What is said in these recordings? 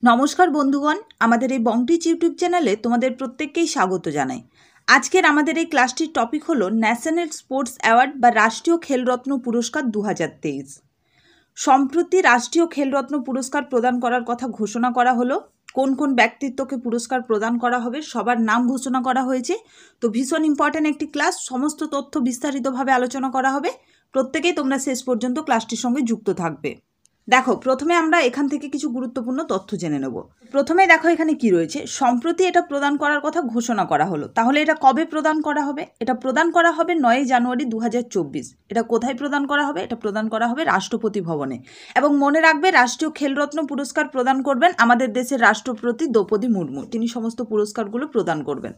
নমস্কার বন্ধুগণ, আমাদের এই বংটিচ ইউটিউব চ্যানেলে তোমাদের প্রত্যেককেই স্বাগত জানাই। আজকের আমাদের এই ক্লাসটির টপিক হলো ন্যাশনাল স্পোর্টস অ্যাওয়ার্ড বা রাষ্ট্রীয় খেলরত্ন পুরস্কার 2023। সম্প্রতি রাষ্ট্রীয় খেলরত্ন পুরস্কার প্রদান করার কথা ঘোষণা করা হলো। কোন কোন ব্যক্তিত্বকে পুরস্কার প্রদান করা হবে সবার নাম ঘোষণা করা হয়েছে। তো ভীষণ ইম্পর্ট্যান্ট একটি ক্লাস, সমস্ত তথ্য বিস্তারিতভাবে আলোচনা করা হবে। প্রত্যেকেই তোমরা শেষ পর্যন্ত ক্লাসটির সঙ্গে যুক্ত থাকবে। দেখো, প্রথমে আমরা এখান থেকে কিছু গুরুত্বপূর্ণ তথ্য জেনে নেব। প্রথমে দেখো এখানে কি রয়েছে, সম্প্রতি এটা প্রদান করার কথা ঘোষণা করা হলো। তাহলে এটা কবে প্রদান করা হবে? এটা প্রদান করা হবে 9 জানুয়ারি 2024। এটা কোথায় প্রদান করা হবে? এটা প্রদান করা হবে রাষ্ট্রপতি ভবনে। এবং মনে রাখবে, রাষ্ট্রীয় খেলরত্ন পুরস্কার প্রদান করবেন আমাদের দেশের রাষ্ট্রপতি দ্রৌপদী মুর্মু। তিনি সমস্ত পুরস্কারগুলো প্রদান করবেন।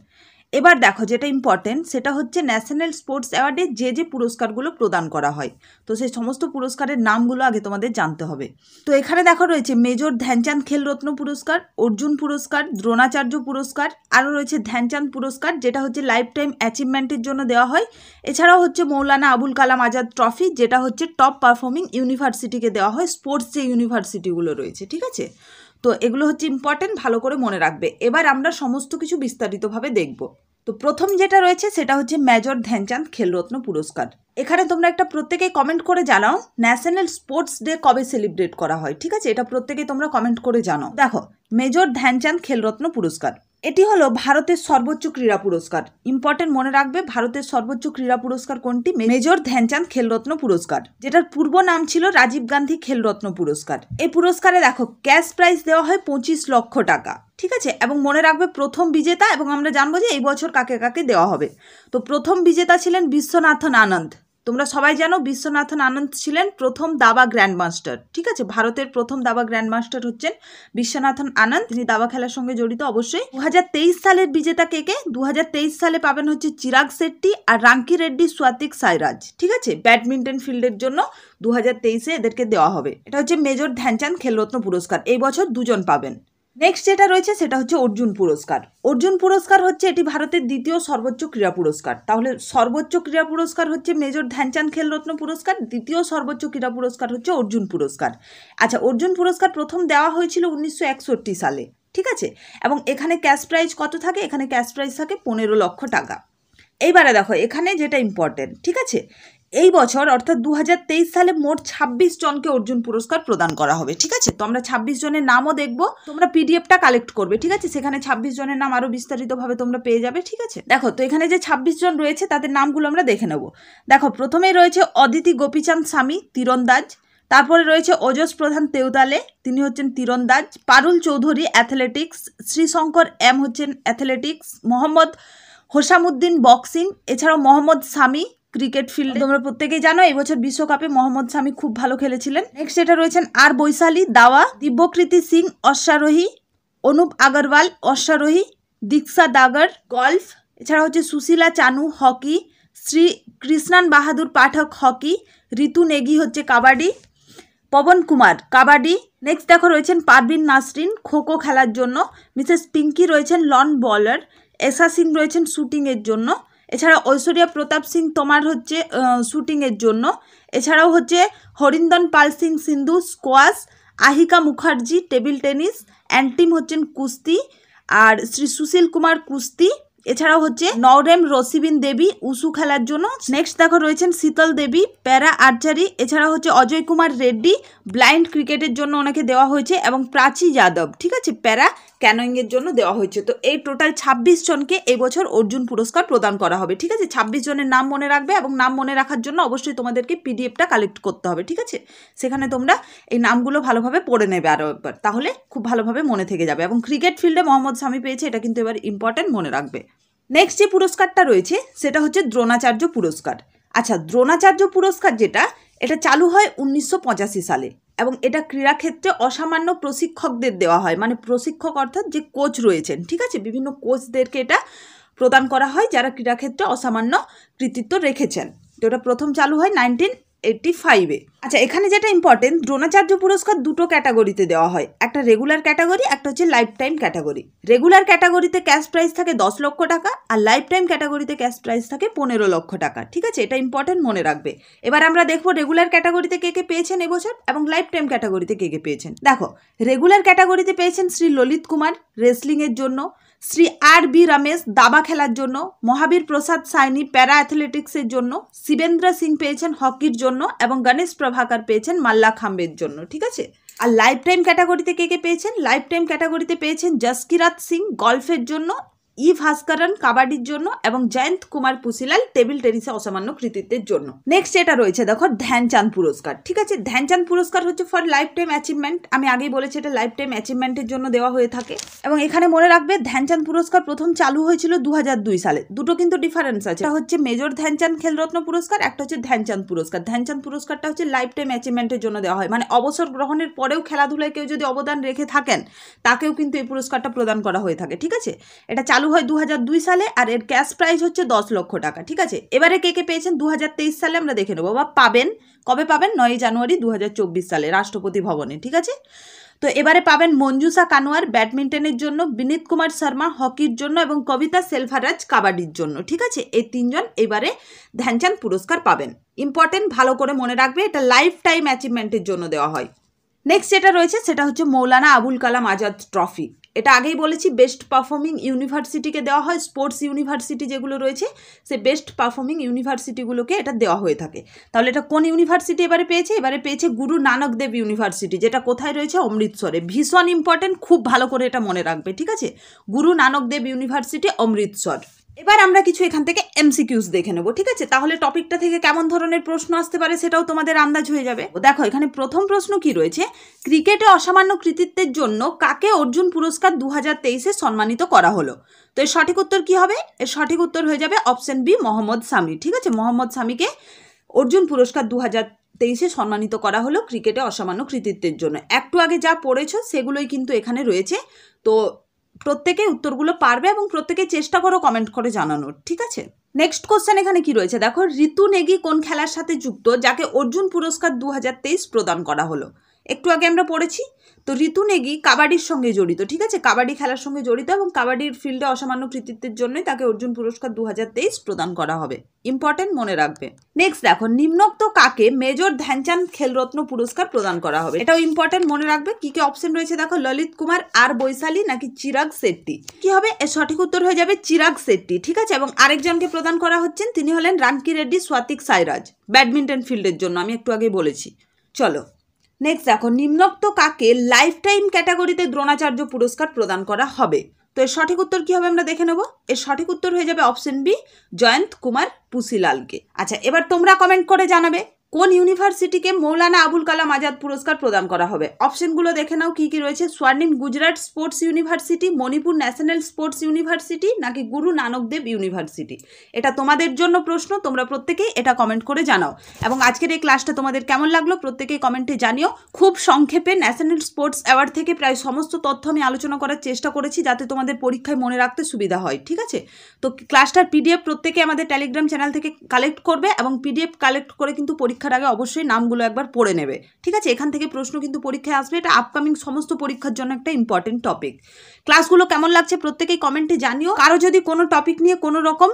এবার দেখো, যেটা ইম্পর্টেন্ট সেটা হচ্ছে ন্যাশনাল স্পোর্টস অ্যাওয়ার্ডে যে পুরস্কারগুলো প্রদান করা হয়, তো সেই সমস্ত পুরস্কারের নামগুলো আগে তোমাদের জানতে হবে। তো এখানে দেখো রয়েছে মেজর ধ্যানচাঁদ খেলরত্ন পুরস্কার, অর্জুন পুরস্কার, দ্রোণাচার্য পুরস্কার, আরও রয়েছে ধ্যানচাঁদ পুরস্কার, যেটা হচ্ছে লাইফ টাইম অ্যাচিভমেন্টের জন্য দেওয়া হয়। এছাড়াও হচ্ছে মৌলানা আবুল কালাম আজাদ ট্রফি, যেটা হচ্ছে টপ পারফর্মিং ইউনিভার্সিটিকে দেওয়া হয়, স্পোর্টস যে ইউনিভার্সিটিগুলো রয়েছে, ঠিক আছে। তো এগুলো হচ্ছে ইম্পর্টেন্ট, ভালো করে মনে রাখবে। এবার আমরা সমস্ত কিছু বিস্তারিতভাবে দেখব। তো প্রথম যেটা রয়েছে সেটা হচ্ছে মেজর ধ্যানচাঁদ খেলরত্ন পুরস্কার। এখানে তোমরা একটা প্রত্যেকেই কমেন্ট করে জানাও ন্যাশনাল স্পোর্টস ডে কবে সেলিব্রেট করা হয়, ঠিক আছে। এটা প্রত্যেকেই তোমরা কমেন্ট করে জানাও। দেখো, মেজর ধ্যানচাঁদ খেলরত্ন পুরস্কার এটি হলো ভারতের সর্বোচ্চ ক্রীড়া পুরস্কার। ইম্পর্টেন্ট, মনে রাখবে ভারতের সর্বোচ্চ ক্রীড়া পুরস্কার কোনটি? মেজর ধ্যানচাঁদ খেলরত্ন পুরস্কার, যেটার পূর্ব নাম ছিল রাজীব গান্ধী খেলরত্ন পুরস্কার। এই পুরস্কারে দেখো ক্যাশ প্রাইজ দেওয়া হয় 25 লক্ষ টাকা, ঠিক আছে। এবং মনে রাখবে প্রথম বিজেতা, এবং আমরা জানবো যে এই বছর কাকে কাকে দেওয়া হবে। তো প্রথম বিজেতা ছিলেন বিশ্বনাথন আনন্দ। তোমরা সবাই জানো বিশ্বনাথন আনন্দ ছিলেন প্রথম দাবা গ্র্যান্ডমাস্টার, ঠিক আছে। ভারতের প্রথম দাবা গ্র্যান্ডমাস্টার হচ্ছেন বিশ্বনাথন আনন্দ, তিনি দাবা খেলার সঙ্গে জড়িত অবশ্যই। 2023 সালের বিজেতা কে? 2023 সালে পাবেন হচ্ছে চিরাগ শেট্টি আর রাঙ্কি রেড্ডি স্বাতিক সাইরাজ, ঠিক আছে। ব্যাডমিন্টন ফিল্ডের জন্য 2023-এ এদেরকে দেওয়া হবে। এটা হচ্ছে মেজর ধ্যানচাঁদ খেলরত্ন পুরস্কার, এই বছর দুজন পাবেন। নেক্সট যেটা রয়েছে সেটা হচ্ছে অর্জুন পুরস্কার। অর্জুন পুরস্কার হচ্ছে এটি ভারতের দ্বিতীয় সর্বোচ্চ ক্রীড়া পুরস্কার। তাহলে সর্বোচ্চ ক্রীড়া পুরস্কার হচ্ছে মেজর ধ্যানচাঁদ খেলরত্ন পুরস্কার, দ্বিতীয় সর্বোচ্চ ক্রীড়া পুরস্কার হচ্ছে অর্জুন পুরস্কার। আচ্ছা, অর্জুন পুরস্কার প্রথম দেওয়া হয়েছিল 1961 সালে, ঠিক আছে। এবং এখানে ক্যাশ প্রাইজ কত থাকে? এখানে ক্যাশ প্রাইজ থাকে 15 লক্ষ টাকা। এইবারে দেখো এখানে যেটা ইম্পর্টেন্ট, ঠিক আছে, এই বছর অর্থাৎ 2023 সালে মোট 26 জনকে অর্জুন পুরস্কার প্রদান করা হবে, ঠিক আছে। তো আমরা 26 জনের নামও দেখবো, তোমরা পিডিএফটা কালেক্ট করবে, ঠিক আছে। সেখানে 26 জনের নাম আরো বিস্তারিতভাবে তোমরা পেয়ে যাবে, ঠিক আছে। দেখো, তো এখানে যে 26 জন রয়েছে তাদের নামগুলো আমরা দেখে নেব। দেখো, প্রথমেই রয়েছে অদিতি গোপীচাঁদ স্বামী, তীরন্দাজ। তারপরে রয়েছে ওজস প্রধান তেওতালে, তিনি হচ্ছেন তীরন্দাজ। পারুল চৌধুরী অ্যাথলেটিক্স, শ্রীশঙ্কর এম হচ্ছেন অ্যাথলেটিক্স, মোহাম্মদ হোসামুদ্দিন বক্সিং, এছাড়াও মোহাম্মদ শামি ক্রিকেট ফিল্ডে। তোমরা প্রত্যেকেই জানো এই বছর বিশ্বকাপে মোহাম্মদ শামি খুব ভালো খেলেছিলেন। নেক্সট এটা রয়েছেন আর বৈশালী দাওয়া, দিব্যকৃতি সিং অশ্বারোহী, অনুপ আগরওয়াল অশ্বারোহী, দীক্ষা দাগর গল্ফ, এছাড়া হচ্ছে সুশীলা চানু হকি, শ্রী কৃষ্ণান বাহাদুর পাঠক হকি, ঋতু নেগি হচ্ছে কাবাডি, পবন কুমার কাবাডি। নেক্সট দেখো রয়েছেন পারভিন নাসরিন খোখো খেলার জন্য, মিসেস পিঙ্কি রয়েছেন লন বলার, এসা সিং রয়েছেন শুটিংয়ের জন্য, এছাড়া ঐশ্বরিয়া প্রতাপ সিং তোমার হচ্ছে শুটিংয়ের জন্য, এছাড়াও হচ্ছে হরিন্দন পাল সিং সিন্ধু স্কোয়াশ, আহিকা মুখার্জি টেবিল টেনিস, অ্যান্টিম হচ্ছেন কুস্তি, আর শ্রী সুশীল কুমার কুস্তি, এছাড়াও হচ্ছে নওরেম রসিবিন দেবী উসু খেলার জন্য। নেক্সট দেখো রয়েছেন শীতল দেবী প্যারা আর্চারি, এছাড়া হচ্ছে অজয় কুমার রেড্ডি ব্লাইন্ড ক্রিকেটের জন্য ওনাকে দেওয়া হয়েছে, এবং প্রাচী যাদব, ঠিক আছে, প্যারা ক্যানোয়িংয়ের জন্য দেওয়া হয়েছে। তো এই টোটাল 26 জনকে এই বছর অর্জুন পুরস্কার প্রদান করা হবে, ঠিক আছে। 26 জনের নাম মনে রাখবে, এবং নাম মনে রাখার জন্য অবশ্যই তোমাদেরকে পিডিএফটা কালেক্ট করতে হবে, ঠিক আছে। সেখানে তোমরা এই নামগুলো ভালোভাবে পড়ে নেবে আরও একবার, তাহলে খুব ভালোভাবে মনে থেকে যাবে। এবং ক্রিকেট ফিল্ডে মোহাম্মদ শামি পেয়েছে, এটা কিন্তু এবার ইম্পর্টেন্ট, মনে রাখবে। নেক্সট যে পুরস্কারটা রয়েছে সেটা হচ্ছে দ্রোণাচার্য পুরস্কার। আচ্ছা, দ্রোণাচার্য পুরস্কার যেটা, এটা চালু হয় 1985 সালে, এবং এটা ক্রীড়াক্ষেত্রে অসামান্য প্রশিক্ষকদের দেওয়া হয়। মানে প্রশিক্ষক অর্থাৎ যে কোচ রয়েছেন, ঠিক আছে, বিভিন্ন কোচদেরকে এটা প্রদান করা হয় যারা ক্রীড়াক্ষেত্রে অসামান্য কৃতিত্ব রেখেছেন। তো এটা প্রথম চালু হয় 1985-এ। আচ্ছা, এখানে যেটা ইম্পর্টেন্ট, দ্রোণাচার্য পুরস্কার দুটো ক্যাটাগরিতে দেওয়া হয়, একটা রেগুলার ক্যাটাগরি, একটা হচ্ছে লাইফ টাইম ক্যাটাগরি। রেগুলার ক্যাটাগরিতে ক্যাশ প্রাইজ থাকে 10 লক্ষ টাকা, আর লাইফ টাইম ক্যাটাগরিতে ক্যাশ প্রাইজ থাকে 15 লক্ষ টাকা। ঠিক আছে, এটা ইম্পর্টেন্ট, মনে রাখবে। এবার আমরা দেখবো রেগুলার ক্যাটাগরিতে কে কে পেয়েছেন এবছর এবং লাইফ টাইম ক্যাটাগরিতে কে কে পেয়েছেন। দেখো, রেগুলার ক্যাটাগরিতে পেয়েছেন শ্রী ললিত কুমার রেসলিংয়ের জন্য, শ্রী আর.বি. রমেশ দাবা খেলার জন্য, মহাবীর প্রসাদ সাইনি প্যারা অ্যাথলেটিক্সের জন্য, শিবেন্দ্র সিং পেয়েছেন হকির জন্য এবং গণেশ প্রভাকর পেয়েছেন মাল্লাখাম্বের জন্য। ঠিক আছে, আর লাইফ টাইম ক্যাটাগরিতে কে কে পেয়েছেন? লাইফ টাইম ক্যাটাগরিতে পেয়েছেন জসকিরাত সিং গলফের জন্য, ই ভাস্করন কাবাডির জন্য এবং জয়ন্ত কুমার পুসিলাল টেবিল টেনিসে অসামান্য কৃতিত্বের জন্য। নেক্সট এটা রয়েছে দেখো ধ্যানচাঁদ পুরস্কার। ঠিক আছে, ধ্যানচাঁদ পুরস্কার হচ্ছে ফর লাইফ টাইম অ্যাচিভমেন্ট। আমি আগেই বলেছি এটা লাইফ টাইম অ্যাচিভমেন্টের জন্য দেওয়া হয়ে থাকে। এবং এখানে মনে রাখবে ধ্যানচাঁদ পুরস্কার প্রথম চালু হয়েছিল 2002 সালে। দুটো কিন্তু ডিফারেন্স আছে, এটা হচ্ছে মেজর ধ্যানচাঁদ খেলরত্ন পুরস্কার, একটা হচ্ছে ধ্যানচাঁদ পুরস্কার। ধ্যানচাঁদ পুরস্কারটা হচ্ছে লাইফ টাইম অ্যাচিভমেন্টের জন্য দেওয়া হয়, মানে অবসর গ্রহণের পরেও খেলাধুলায় কেউ যদি অবদান রেখে থাকেন তাকেও কিন্তু এই পুরস্কারটা প্রদান করা হয়ে থাকে। ঠিক আছে, এটা চালু হয় 2002 সালে আর এর ক্যাশ প্রাইজ হচ্ছে 10 লক্ষ টাকা। ঠিক আছে, এবারে কে কে পেয়েছেন 2023 সালে আমরা দেখে নেবো, বা পাবেন কবে পাবেন? 9 জানুয়ারি 2024 সালে রাষ্ট্রপতি ভবনে। ঠিক আছে, তো এবারে পাবেন মঞ্জুষা কানোয়ার ব্যাডমিন্টনের জন্য, বিনীত কুমার শর্মা হকির জন্য এবং কবিতা সেলভারাজ কাবাডির জন্য। ঠিক আছে, এই তিনজন এবারে ধ্যানচাঁদ পুরস্কার পাবেন। ইম্পর্টেন্ট, ভালো করে মনে রাখবে, এটা লাইফ টাইম অ্যাচিভমেন্টের জন্য দেওয়া হয়। নেক্সট যেটা রয়েছে সেটা হচ্ছে মৌলানা আবুল কালাম আজাদ ট্রফি। এটা আগেই বলেছি, বেস্ট পারফর্মিং ইউনিভার্সিটিকে দেওয়া হয়। স্পোর্টস ইউনিভার্সিটি যেগুলো রয়েছে সে বেস্ট পারফর্মিং ইউনিভার্সিটিগুলোকে এটা দেওয়া হয়ে থাকে। তাহলে এটা কোন ইউনিভার্সিটি এবারে পেয়েছে? এবারে পেয়েছে গুরু নানক দেব ইউনিভার্সিটি, যেটা কোথায় রয়েছে? অমৃতসরে। ভীষণ ইম্পর্টেন্ট, খুব ভালো করে এটা মনে রাখবে। ঠিক আছে, গুরু নানক দেব ইউনিভার্সিটি, অমৃতসর। এবার আমরা কিছু এখান থেকে এমসিকিউস দেখে নেবো। ঠিক আছে, তাহলে টপিকটা থেকে কেমন ধরনের প্রশ্ন আসতে পারে সেটাও তোমাদের আন্দাজ হয়ে যাবে। দেখো, এখানে প্রথম প্রশ্ন কি রয়েছে, ক্রিকেটে অসামান্য কৃতিত্বের জন্য কাকে অর্জুন পুরস্কার 2023-এ সম্মানিত করা হলো? তো এর সঠিক উত্তর কি হবে? এর সঠিক উত্তর হয়ে যাবে অপশন বি, মোহাম্মদ শামি। ঠিক আছে, মোহাম্মদ শামিকে অর্জুন পুরস্কার 2023-এ সম্মানিত করা হলো ক্রিকেটে অসামান্য কৃতিত্বের জন্য। একটু আগে যা পড়েছো সেগুলোই কিন্তু এখানে রয়েছে। তো প্রত্যেকে উত্তরগুলো পারবে এবং প্রত্যেকে চেষ্টা করো কমেন্ট করে জানানোর। ঠিক আছে, নেক্সট কোশ্চেন এখানে কি রয়েছে দেখো, ঋতু নেগি কোন খেলার সাথে যুক্ত যাকে অর্জুন পুরস্কার 2023 প্রদান করা হলো? একটু আগে আমরা পড়েছি, তো ঋতু নেগি কাবাডির সঙ্গে জড়িত। ঠিক আছে, কাবাডি খেলার সঙ্গে জড়িত এবং কাবাডির ফিল্ডে অসামান্য কৃতিত্বের জন্যই তাকে অর্জুন পুরস্কার 2023 প্রদান করা হবে। ইম্পর্টেন্ট, মনে রাখবে। নেক্সট দেখো, নিম্নোক্ত কাকে মেজর ধ্যানচাঁদ খেলরত্ন পুরস্কার প্রদান করা হবে? এটাও ইম্পর্টেন্ট, মনে রাখবে। কি কি অপশন রয়েছে দেখো, ললিত কুমার, আর বৈশালী নাকি চিরাগ শেট্টি? কি হবে? এর সঠিক উত্তর হয়ে যাবে চিরাগ শেট্টি। ঠিক আছে, এবং আরেকজনকে প্রদান করা হচ্ছেন, তিনি হলেন রানকি রেড্ডি স্বাতিক সাইরাজ, ব্যাডমিন্টন ফিল্ডের জন্য। আমি একটু আগে বলেছি। চলো নেক্সট দেখো, নিম্নোক্ত কাকে লাইফ টাইম ক্যাটাগরিতে দ্রোণাচার্য পুরস্কার প্রদান করা হবে? তো এর সঠিক উত্তর কি হবে আমরা দেখে নেব। এর সঠিক উত্তর হয়ে যাবে অপশন বি, জয়ন্ত কুমার পুসিলালকে। আচ্ছা, এবার তোমরা কমেন্ট করে জানাবে কোন ইউনিভার্সিটিকে মৌলানা আবুল কালাম আজাদ পুরস্কার প্রদান করা হবে। অপশনগুলো দেখে নাও কি কি রয়েছে, Swarnim Gujarat sports university, Manipur national sports university নাকি গুরু নানক দেব ইউনিভার্সিটি। এটা তোমাদের জন্য প্রশ্ন, তোমরা প্রত্যেকেই এটা কমেন্ট করে জানাও। এবং আজকের এই ক্লাসটা তোমাদের কেমন লাগলো প্রত্যেকেই কমেন্টে জানিও। খুব সংক্ষেপে ন্যাশনাল স্পোর্টস অ্যাওয়ার্ড থেকে প্রায় সমস্ত তথ্য আমি আলোচনা করার চেষ্টা করেছি যাতে তোমাদের পরীক্ষায় মনে রাখতে সুবিধা হয়। ঠিক আছে, তো ক্লাসটার পিডিএফ প্রত্যেকে আমাদের টেলিগ্রাম চ্যানেল থেকে কালেক্ট করবে এবং পিডিএফ কালেক্ট করে কিন্তু পরীক্ষার আগে অবশ্যই নামগুলো একবার পড়ে নেবে। ঠিক আছে, এখান থেকে প্রশ্ন কিন্তু পরীক্ষায় আসবে। এটা আপকামিং সমস্ত পরীক্ষার জন্য একটা ইম্পর্টেন্ট টপিক। ক্লাসগুলো কেমন লাগছে প্রত্যেকেই কমেন্টে জানিও। কারো যদি কোনো টপিক নিয়ে কোনো রকম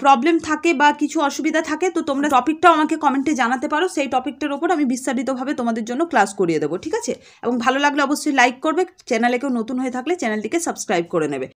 প্রবলেম থাকে বা কিছু অসুবিধা থাকে তো তোমরা টপিকটাও আমাকে কমেন্টে জানাতে পারো। সেই টপিকটার ওপর আমি বিস্তারিতভাবে তোমাদের জন্য ক্লাস করিয়ে দেবো। ঠিক আছে, এবং ভালো লাগলে অবশ্যই লাইক করবে। চ্যানেলে কেউ নতুন হয়ে থাকলে চ্যানেলটিকে সাবস্ক্রাইব করে নেবে।